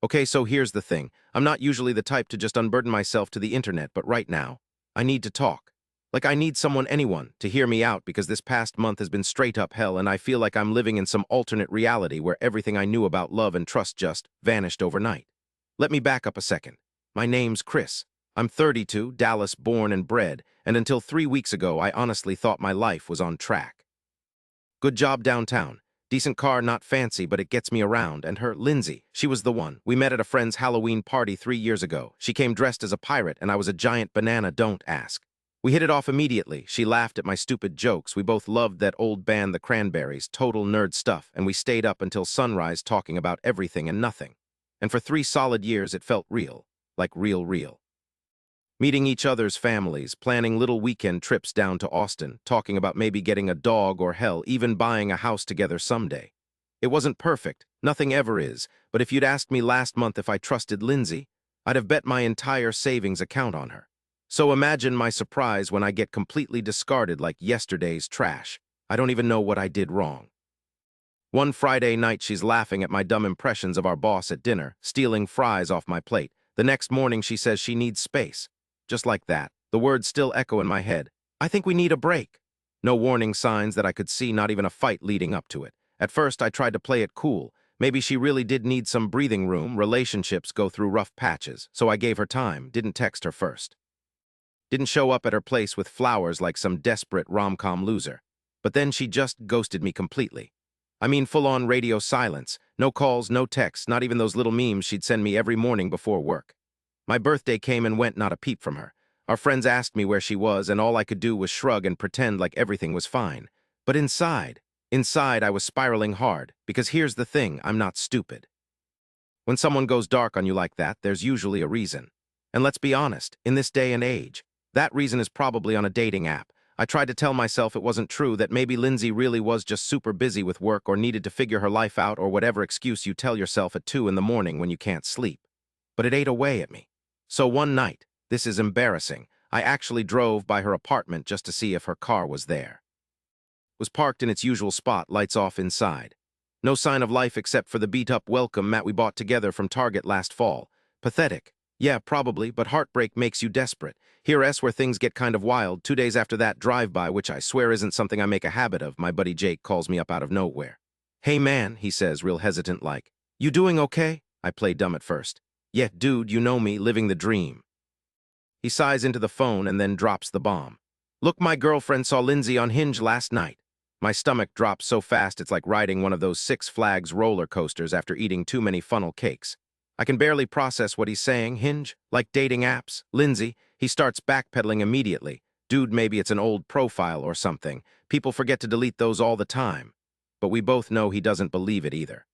Okay, so here's the thing. I'm not usually the type to just unburden myself to the internet, but right now, I need to talk. Like I need anyone, to hear me out because this past month has been straight up hell and I feel like I'm living in some alternate reality where everything I knew about love and trust just vanished overnight. Let me back up a second. My name's Chris. I'm 32, Dallas born and bred, and until 3 weeks ago, I honestly thought my life was on track. Good job downtown. Decent car, not fancy, but it gets me around. And her, Lindsay, she was the one. We met at a friend's Halloween party 3 years ago. She came dressed as a pirate, and I was a giant banana, don't ask. We hit it off immediately. She laughed at my stupid jokes. We both loved that old band, the Cranberries, total nerd stuff, and we stayed up until sunrise talking about everything and nothing. And for 3 solid years, it felt real. Like real. Meeting each other's families, planning little weekend trips down to Austin, talking about maybe getting a dog or hell, even buying a house together someday. It wasn't perfect, nothing ever is, but if you'd asked me last month if I trusted Lindsay, I'd have bet my entire savings account on her. So imagine my surprise when I get completely discarded like yesterday's trash. I don't even know what I did wrong. One Friday night, she's laughing at my dumb impressions of our boss at dinner, stealing fries off my plate. The next morning, she says she needs space. Just like that, the words still echo in my head. I think we need a break. No warning signs that I could see, not even a fight leading up to it. At first, I tried to play it cool. Maybe she really did need some breathing room. Relationships go through rough patches, so I gave her time, didn't text her first. Didn't show up at her place with flowers like some desperate rom-com loser. But then she just ghosted me completely. I mean, full-on radio silence. No calls, no texts, not even those little memes she'd send me every morning before work. My birthday came and went, not a peep from her. Our friends asked me where she was, and all I could do was shrug and pretend like everything was fine. But inside I was spiraling hard, because here's the thing, I'm not stupid. When someone goes dark on you like that, there's usually a reason. And let's be honest, in this day and age, that reason is probably on a dating app. I tried to tell myself it wasn't true, that maybe Lindsay really was just super busy with work or needed to figure her life out or whatever excuse you tell yourself at 2 in the morning when you can't sleep. But it ate away at me. So one night, this is embarrassing, I actually drove by her apartment just to see if her car was there. It was parked in its usual spot, lights off inside. No sign of life except for the beat-up welcome mat we bought together from Target last fall. Pathetic. Yeah, probably, but heartbreak makes you desperate. Here's where things get kind of wild. 2 days after that drive-by, which I swear isn't something I make a habit of, my buddy Jake calls me up out of nowhere. Hey man, he says, real hesitant like. You doing okay? I play dumb at first. Yeah, dude, you know me, living the dream. He sighs into the phone and then drops the bomb. Look, my girlfriend saw Lindsay on Hinge last night. My stomach drops so fast it's like riding one of those Six Flags roller coasters after eating too many funnel cakes. I can barely process what he's saying. Hinge? Like dating apps? Lindsay? He starts backpedaling immediately. Dude, maybe it's an old profile or something. People forget to delete those all the time. But we both know he doesn't believe it either.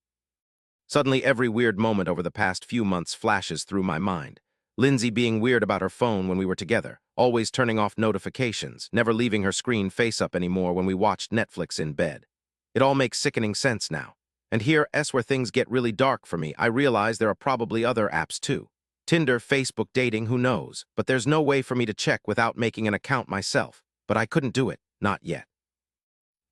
Suddenly, every weird moment over the past few months flashes through my mind. Lindsay being weird about her phone when we were together, always turning off notifications, never leaving her screen face up anymore when we watched Netflix in bed. It all makes sickening sense now. And here's where things get really dark for me. I realize there are probably other apps too. Tinder, Facebook dating, who knows? But there's no way for me to check without making an account myself. But I couldn't do it, not yet.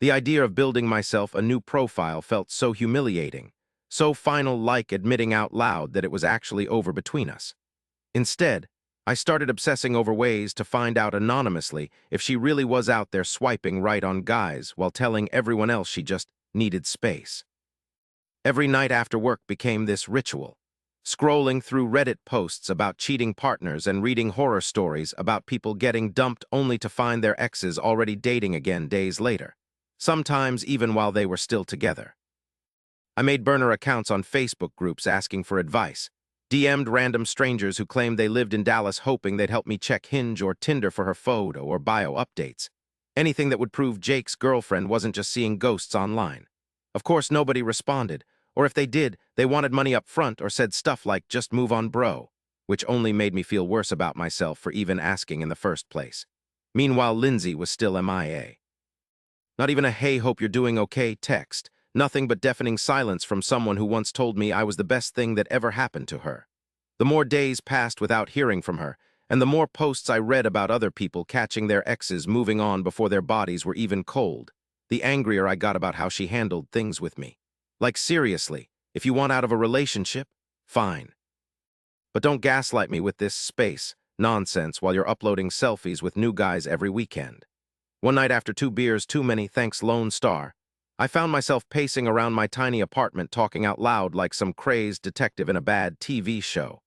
The idea of building myself a new profile felt so humiliating. So final, like admitting out loud that it was actually over between us. Instead, I started obsessing over ways to find out anonymously if she really was out there swiping right on guys while telling everyone else she just needed space. Every night after work became this ritual, scrolling through Reddit posts about cheating partners and reading horror stories about people getting dumped only to find their exes already dating again days later, sometimes even while they were still together. I made burner accounts on Facebook groups asking for advice, DM'd random strangers who claimed they lived in Dallas hoping they'd help me check Hinge or Tinder for her photo or bio updates. Anything that would prove Jake's girlfriend wasn't just seeing ghosts online. Of course, nobody responded, or if they did, they wanted money up front or said stuff like, just move on, bro, which only made me feel worse about myself for even asking in the first place. Meanwhile, Lindsay was still MIA. Not even a hey, hope you're doing okay text. Nothing but deafening silence from someone who once told me I was the best thing that ever happened to her. The more days passed without hearing from her, and the more posts I read about other people catching their exes moving on before their bodies were even cold, the angrier I got about how she handled things with me. Like seriously, if you want out of a relationship, Fine. But don't gaslight me with this space nonsense while you're uploading selfies with new guys every weekend. One night after 2 beers too many, thanks Lone Star, I found myself pacing around my tiny apartment talking out loud like some crazed detective in a bad TV show.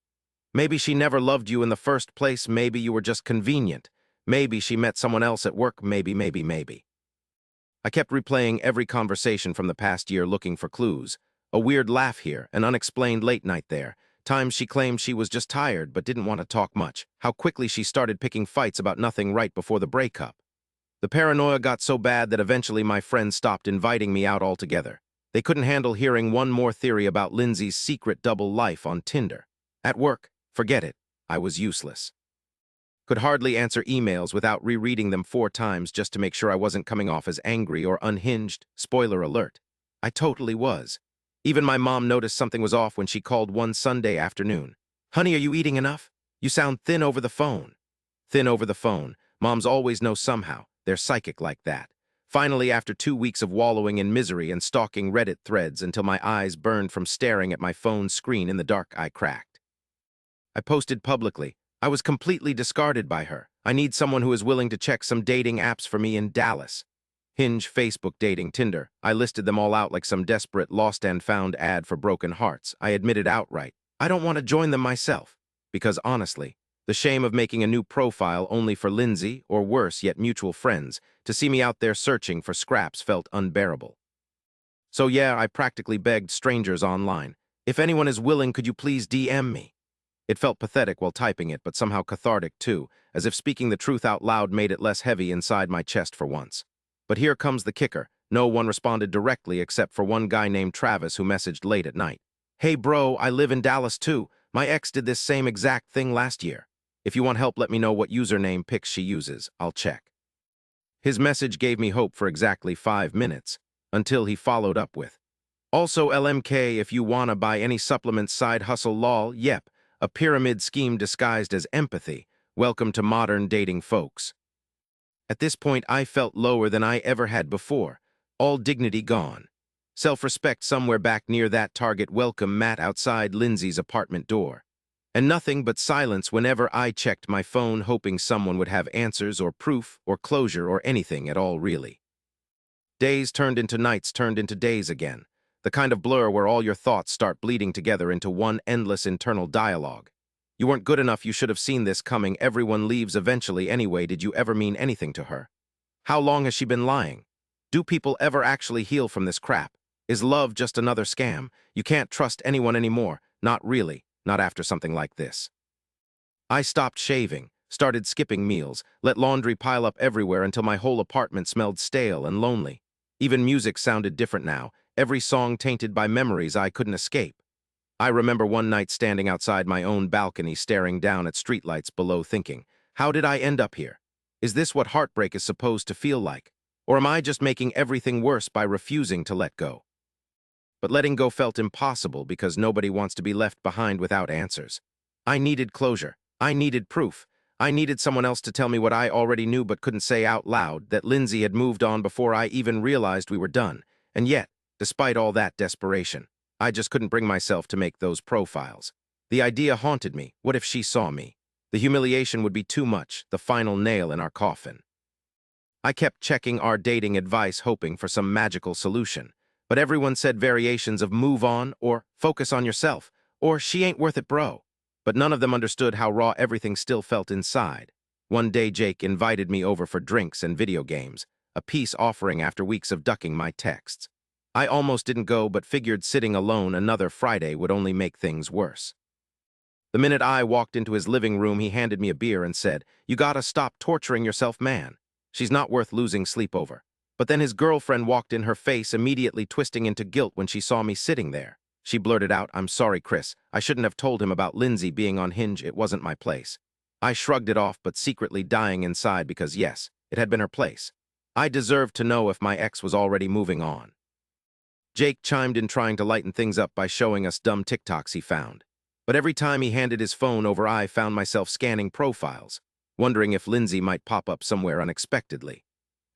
Maybe she never loved you in the first place, maybe you were just convenient. Maybe she met someone else at work, maybe. I kept replaying every conversation from the past year looking for clues. A weird laugh here, an unexplained late night there. Times she claimed she was just tired but didn't want to talk much. How quickly she started picking fights about nothing right before the breakup. The paranoia got so bad that eventually my friends stopped inviting me out altogether. They couldn't handle hearing one more theory about Lindsay's secret double life on Tinder. At work, forget it. I was useless. Could hardly answer emails without rereading them 4 times just to make sure I wasn't coming off as angry or unhinged. Spoiler alert. I totally was. Even my mom noticed something was off when she called one Sunday afternoon. "Honey, are you eating enough? You sound thin over the phone." Thin over the phone. Moms always know somehow. They're psychic like that. Finally, after 2 weeks of wallowing in misery and stalking Reddit threads until my eyes burned from staring at my phone's screen in the dark, I cracked. I posted publicly. I was completely discarded by her. I need someone who is willing to check some dating apps for me in Dallas. Hinge, Facebook dating, Tinder. I listed them all out like some desperate lost and found ad for broken hearts. I admitted outright, I don't want to join them myself. Because honestly, the shame of making a new profile only for Lindsay, or worse yet mutual friends, to see me out there searching for scraps felt unbearable. So yeah, I practically begged strangers online. If anyone is willing, could you please DM me? It felt pathetic while typing it, but somehow cathartic too, as if speaking the truth out loud made it less heavy inside my chest for once. But here comes the kicker. No one responded directly except for one guy named Travis who messaged late at night. "Hey bro, I live in Dallas too. My ex did this same exact thing last year. If you want help, let me know what username pics she uses. I'll check." His message gave me hope for exactly 5 minutes, until he followed up with, "Also LMK, if you wanna buy any supplements, side hustle lol, yep, a pyramid scheme disguised as empathy. Welcome to modern dating, folks." At this point, I felt lower than I ever had before, all dignity gone. Self-respect somewhere back near that target welcome mat outside Lindsay's apartment door. And nothing but silence whenever I checked my phone, hoping someone would have answers or proof or closure or anything at all, really. Days turned into nights, turned into days again. The kind of blur where all your thoughts start bleeding together into one endless internal dialogue. You weren't good enough, you should have seen this coming, everyone leaves eventually anyway, did you ever mean anything to her? How long has she been lying? Do people ever actually heal from this crap? Is love just another scam? You can't trust anyone anymore, not really, not after something like this. I stopped shaving, started skipping meals, let laundry pile up everywhere until my whole apartment smelled stale and lonely. Even music sounded different now, every song tainted by memories I couldn't escape. I remember one night standing outside my own balcony staring down at streetlights below thinking, how did I end up here? Is this what heartbreak is supposed to feel like? Or am I just making everything worse by refusing to let go? But letting go felt impossible because nobody wants to be left behind without answers. I needed closure. I needed proof. I needed someone else to tell me what I already knew but couldn't say out loud, that Lindsay had moved on before I even realized we were done. And yet, despite all that desperation, I just couldn't bring myself to make those profiles. The idea haunted me. What if she saw me? The humiliation would be too much, the final nail in our coffin. I kept checking our dating advice hoping for some magical solution. But everyone said variations of move on, or focus on yourself, or she ain't worth it, bro. But none of them understood how raw everything still felt inside. One day Jake invited me over for drinks and video games, a peace offering after weeks of ducking my texts. I almost didn't go but figured sitting alone another Friday would only make things worse. The minute I walked into his living room, he handed me a beer and said, "You gotta stop torturing yourself, man. She's not worth losing sleep over." But then his girlfriend walked in, her face immediately twisting into guilt when she saw me sitting there. She blurted out, "I'm sorry, Chris. I shouldn't have told him about Lindsay being on Hinge. It wasn't my place." I shrugged it off, but secretly dying inside because yes, it had been her place. I deserved to know if my ex was already moving on. Jake chimed in, trying to lighten things up by showing us dumb TikToks he found. But every time he handed his phone over, I found myself scanning profiles, wondering if Lindsay might pop up somewhere unexpectedly.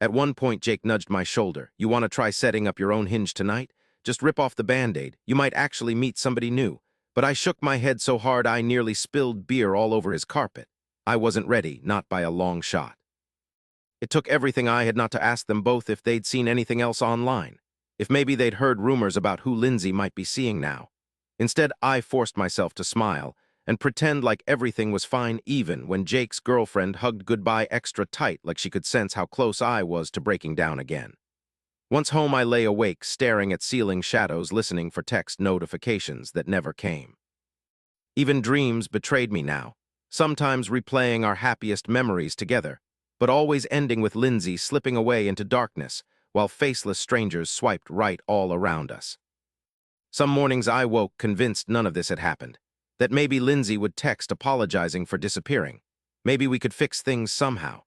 At one point, Jake nudged my shoulder. "You want to try setting up your own Hinge tonight? Just rip off the Band-Aid. You might actually meet somebody new. But I shook my head so hard I nearly spilled beer all over his carpet. I wasn't ready, not by a long shot. It took everything I had not to ask them both if they'd seen anything else online, if maybe they'd heard rumors about who Lindsay might be seeing now. Instead, I forced myself to smile and pretend like everything was fine even when Jake's girlfriend hugged goodbye extra tight like she could sense how close I was to breaking down again. Once home, I lay awake, staring at ceiling shadows, listening for text notifications that never came. Even dreams betrayed me now, sometimes replaying our happiest memories together, but always ending with Lindsay slipping away into darkness while faceless strangers swiped right all around us. Some mornings I woke convinced none of this had happened, that maybe Lindsay would text apologizing for disappearing. Maybe we could fix things somehow.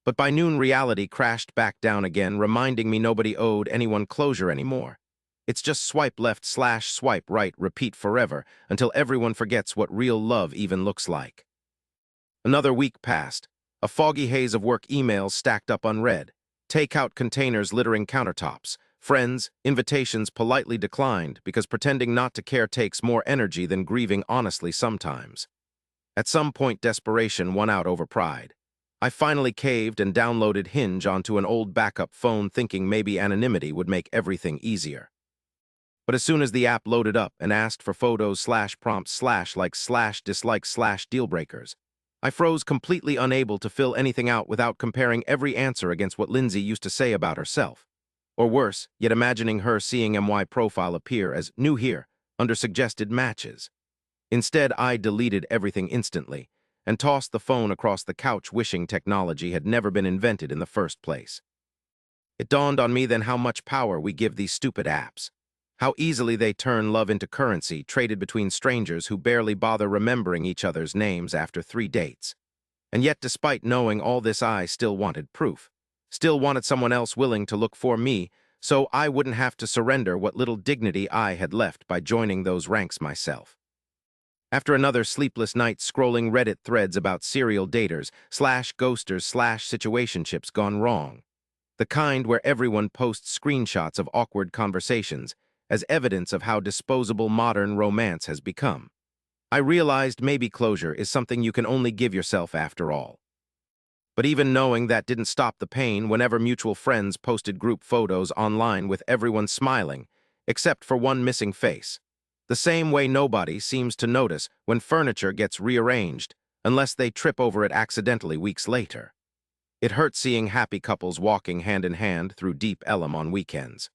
But by noon, reality crashed back down again, reminding me nobody owed anyone closure anymore. It's just swipe left / swipe right, repeat forever, until everyone forgets what real love even looks like. Another week passed, a foggy haze of work emails stacked up unread, takeout containers littering countertops, friends, invitations politely declined because pretending not to care takes more energy than grieving honestly sometimes. At some point, desperation won out over pride. I finally caved and downloaded Hinge onto an old backup phone, thinking maybe anonymity would make everything easier. But as soon as the app loaded up and asked for photos / prompts / likes / dislikes / deal breakers, I froze, completely unable to fill anything out without comparing every answer against what Lindsay used to say about herself. Or worse, yet imagining her seeing my profile appear as new here under suggested matches. Instead, I deleted everything instantly and tossed the phone across the couch, wishing technology had never been invented in the first place. It dawned on me then how much power we give these stupid apps. How easily they turn love into currency, traded between strangers who barely bother remembering each other's names after 3 dates. And yet, despite knowing all this, I still wanted proof. Still wanted someone else willing to look for me, so I wouldn't have to surrender what little dignity I had left by joining those ranks myself. After another sleepless night scrolling Reddit threads about serial daters / ghosters / situationships gone wrong, the kind where everyone posts screenshots of awkward conversations as evidence of how disposable modern romance has become, I realized maybe closure is something you can only give yourself after all. But even knowing that didn't stop the pain whenever mutual friends posted group photos online with everyone smiling, except for one missing face. The same way nobody seems to notice when furniture gets rearranged, unless they trip over it accidentally weeks later. It hurt seeing happy couples walking hand in hand through deep Elm on weekends.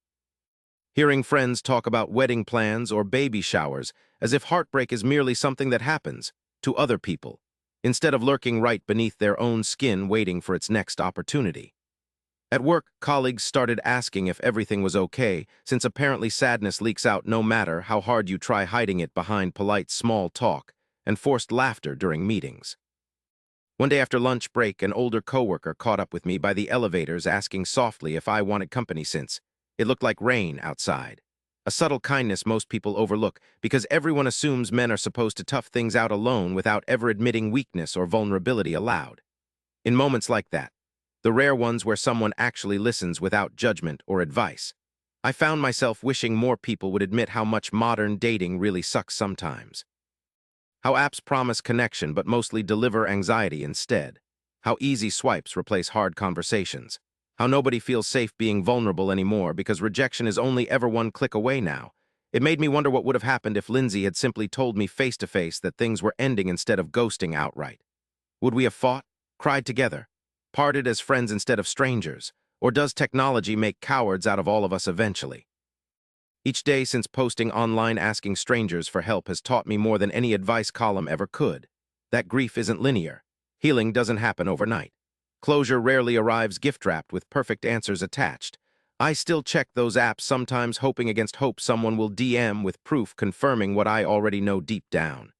Hearing friends talk about wedding plans or baby showers as if heartbreak is merely something that happens to other people, instead of lurking right beneath their own skin waiting for its next opportunity. At work, colleagues started asking if everything was okay, since apparently sadness leaks out no matter how hard you try hiding it behind polite small talk and forced laughter during meetings. One day after lunch break, an older coworker caught up with me by the elevators asking softly if I wanted company since it looked like rain outside. A subtle kindness most people overlook because everyone assumes men are supposed to tough things out alone without ever admitting weakness or vulnerability aloud. In moments like that, the rare ones where someone actually listens without judgment or advice, I found myself wishing more people would admit how much modern dating really sucks sometimes. How apps promise connection but mostly deliver anxiety instead. How easy swipes replace hard conversations. How nobody feels safe being vulnerable anymore because rejection is only ever one click away now. It made me wonder what would have happened if Lindsay had simply told me face to face that things were ending instead of ghosting outright. Would we have fought, cried together, parted as friends instead of strangers? Or does technology make cowards out of all of us eventually? Each day since posting online asking strangers for help has taught me more than any advice column ever could. That grief isn't linear. Healing doesn't happen overnight. Closure rarely arrives gift-wrapped with perfect answers attached. I still check those apps sometimes, hoping against hope someone will DM with proof confirming what I already know deep down.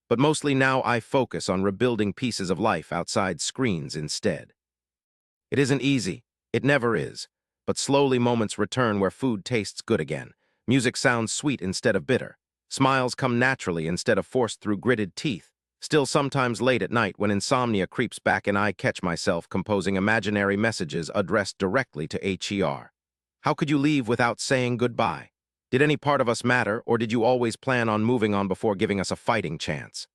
But mostly now I focus on rebuilding pieces of life outside screens instead. It isn't easy. It never is. But slowly moments return where food tastes good again. Music sounds sweet instead of bitter. Smiles come naturally instead of forced through gritted teeth. Still, sometimes late at night when insomnia creeps back and I catch myself composing imaginary messages addressed directly to HER. How could you leave without saying goodbye? Did any part of us matter, or did you always plan on moving on before giving us a fighting chance?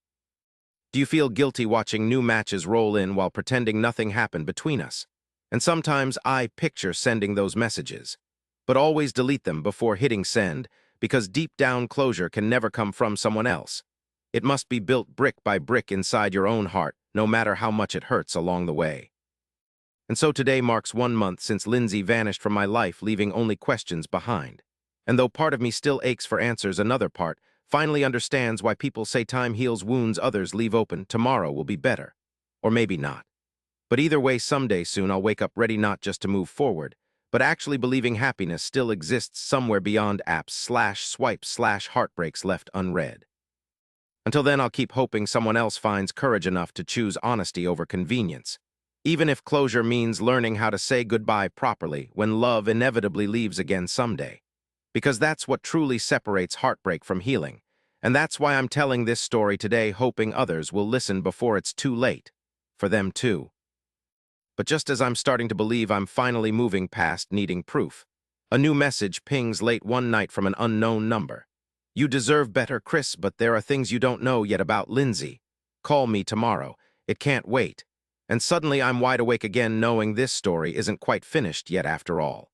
Do you feel guilty watching new matches roll in while pretending nothing happened between us? And sometimes I picture sending those messages, but always delete them before hitting send because deep down closure can never come from someone else. It must be built brick by brick inside your own heart, no matter how much it hurts along the way. And so today marks 1 month since Lindsay vanished from my life, leaving only questions behind. And though part of me still aches for answers, another part finally understands why people say time heals wounds others leave open. Tomorrow will be better. Or maybe not. But either way, someday soon I'll wake up ready not just to move forward, but actually believing happiness still exists somewhere beyond apps/swipes/heartbreaks left unread. Until then, I'll keep hoping someone else finds courage enough to choose honesty over convenience, even if closure means learning how to say goodbye properly when love inevitably leaves again someday. Because that's what truly separates heartbreak from healing, and that's why I'm telling this story today, hoping others will listen before it's too late for them too. But just as I'm starting to believe I'm finally moving past needing proof, a new message pings late one night from an unknown number. You deserve better, Chris, but there are things you don't know yet about Lindsay. Call me tomorrow. It can't wait. And suddenly I'm wide awake again, knowing this story isn't quite finished yet after all.